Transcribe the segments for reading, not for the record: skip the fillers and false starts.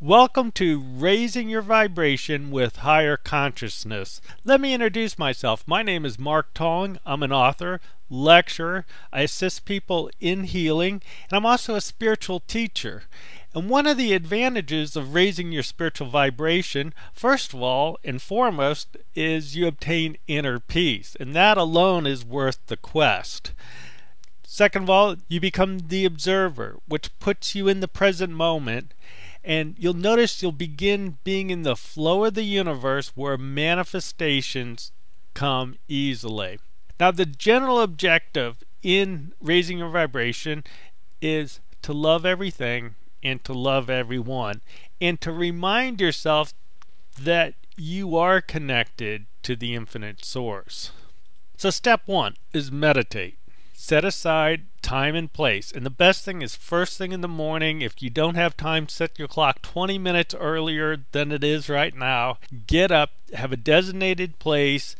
Welcome to Raising Your Vibration with Higher Consciousness. Let me introduce myself. My name is Mark Tong. I'm an author, lecturer. I assist people in healing, and I'm also a spiritual teacher. And one of the advantages of raising your spiritual vibration, first of all and foremost, is you obtain inner peace, and that alone is worth the quest. Second of all, you become the observer, which puts you in the present moment. And you'll notice you'll begin being in the flow of the universe where manifestations come easily. Now, the general objective in raising your vibration is to love everything and to love everyone, and to remind yourself that you are connected to the infinite source. So step one is meditate. Set aside time and place. And the best thing is first thing in the morning. If you don't have time, set your clock 20 minutes earlier than it is right now. Get up, have a designated place,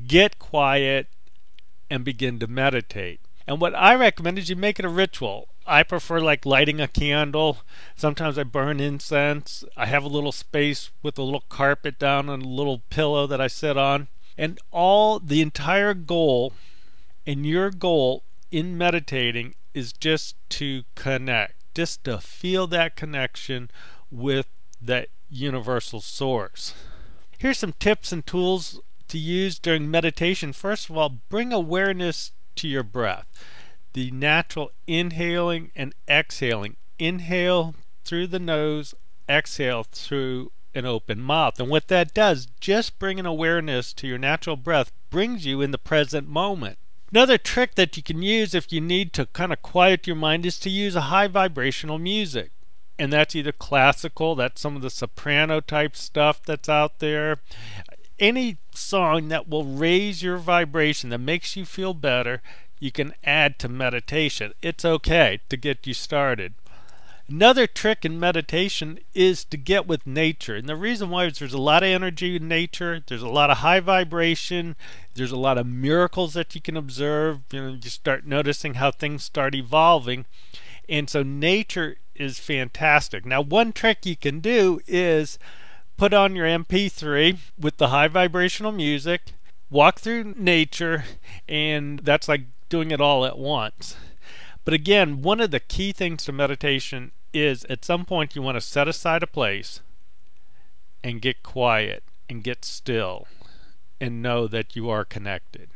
get quiet, and begin to meditate. And what I recommend is you make it a ritual. I prefer like lighting a candle. Sometimes I burn incense. I have a little space with a little carpet down and a little pillow that I sit on. And the entire goal, and your goal in meditating, is just to connect, just to feel that connection with that universal source. Here's some tips and tools to use during meditation. First of all, bring awareness to your breath. The natural inhaling and exhaling. Inhale through the nose, exhale through an open mouth. And what that does, just bringing awareness to your natural breath, brings you in the present moment. Another trick that you can use if you need to kind of quiet your mind is to use a high vibrational music. And that's either classical, that's some of the soprano type stuff that's out there. Any song that will raise your vibration, that makes you feel better, you can add to meditation. It's okay to get you started. Another trick in meditation is to get with nature. And the reason why is there's a lot of energy in nature. There's a lot of high vibration. There's a lot of miracles that you can observe. You start noticing how things start evolving. And so nature is fantastic. Now, one trick you can do is put on your MP3 with the high vibrational music, walk through nature, and that's like doing it all at once. But again, one of the key things to meditation is at some point you want to set aside a place and get quiet and get still and know that you are connected.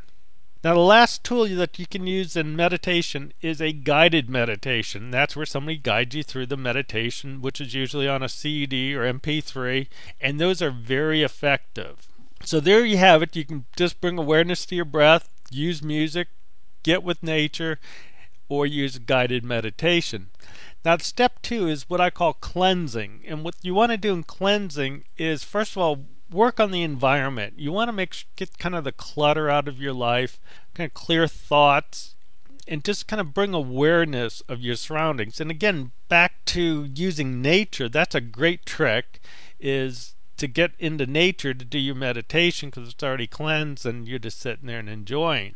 Now, the last tool that you can use in meditation is a guided meditation. That's where somebody guides you through the meditation, which is usually on a CD or MP3, and those are very effective. So there you have it. You can just bring awareness to your breath, use music, get with nature, or use guided meditation. Now, step two is what I call cleansing. And what you want to do in cleansing is, first of all, work on the environment. You want to get kind of the clutter out of your life, kind of clear thoughts, and just kind of bring awareness of your surroundings. And again, back to using nature, that's a great trick, is to get into nature to do your meditation because it's already cleansed and you're just sitting there and enjoying.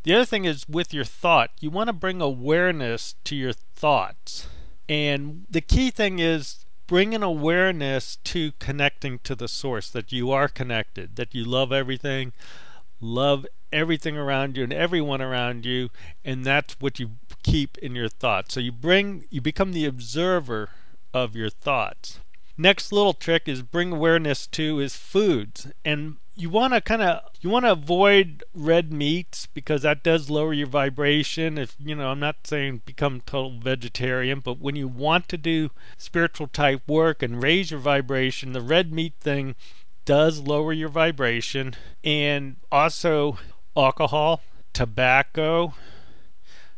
The other thing is with your thought, you want to bring awareness to your thoughts. And the key thing is bringing awareness to connecting to the source, that you are connected, that you love everything around you and everyone around you, and that's what you keep in your thoughts. So you become the observer of your thoughts. Next little trick is bring awareness to is foods. And you want to avoid red meats because that does lower your vibration. I'm not saying become total vegetarian, but when you want to do spiritual type work and raise your vibration, the red meat thing does lower your vibration. And also alcohol, tobacco,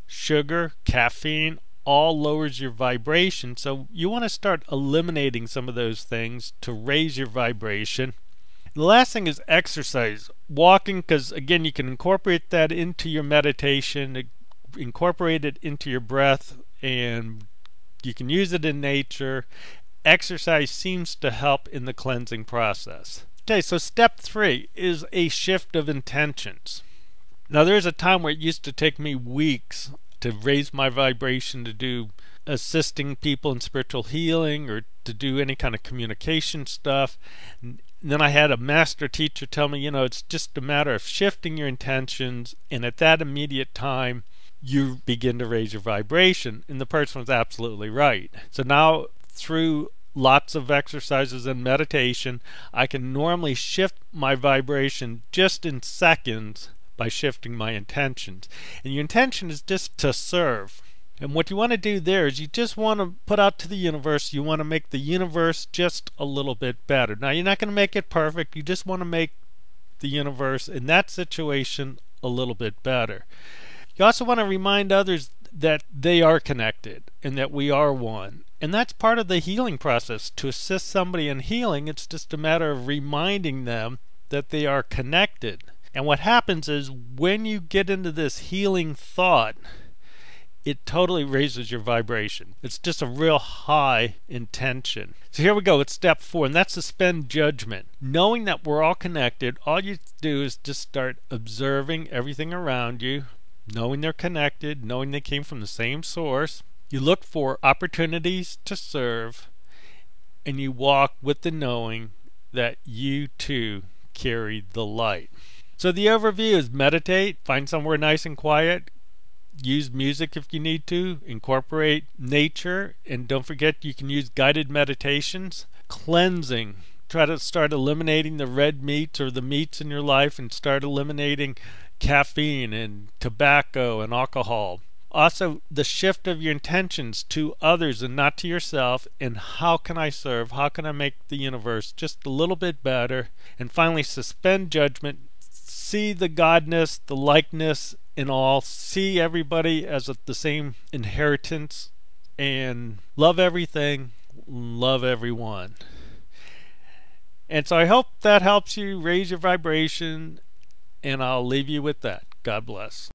sugar, caffeine, all lowers your vibration. So you want to start eliminating some of those things to raise your vibration. The last thing is exercise. Walking, because again, you can incorporate that into your meditation, incorporate it into your breath, and you can use it in nature. Exercise seems to help in the cleansing process. Okay, so step 3 is a shift of intentions. Now, there's a time where it used to take me weeks to raise my vibration to do assisting people in spiritual healing or to do any kind of communication stuff. And then I had a master teacher tell me, it's just a matter of shifting your intentions, and at that immediate time you begin to raise your vibration. And the person was absolutely right. So now, through lots of exercises and meditation, I can normally shift my vibration just in seconds by shifting my intentions. And your intention is just to serve. And what you want to do there is you just want to put out to the universe, you want to make the universe just a little bit better. Now, you're not going to make it perfect. You just want to make the universe in that situation a little bit better. You also want to remind others that they are connected and that we are one. And that's part of the healing process. To assist somebody in healing, it's just a matter of reminding them that they are connected. And what happens is when you get into this healing thought, it totally raises your vibration. It's just a real high intention. So here we go. It's step 4, and that's suspend judgment. Knowing that we're all connected, all you do is just start observing everything around you, knowing they're connected, knowing they came from the same source. You look for opportunities to serve, and you walk with the knowing that you too carry the light. So the overview is meditate, find somewhere nice and quiet, use music if you need to, incorporate nature, and don't forget you can use guided meditations. Cleansing, try to start eliminating the red meats or the meats in your life and start eliminating caffeine and tobacco and alcohol. Also, the shift of your intentions to others and not to yourself, and how can I serve? How can I make the universe just a little bit better? And finally, suspend judgment. See the godness, the likeness in all. See everybody as the same inheritance, and love everything, love everyone. And so I hope that helps you raise your vibration, and I'll leave you with that. God bless.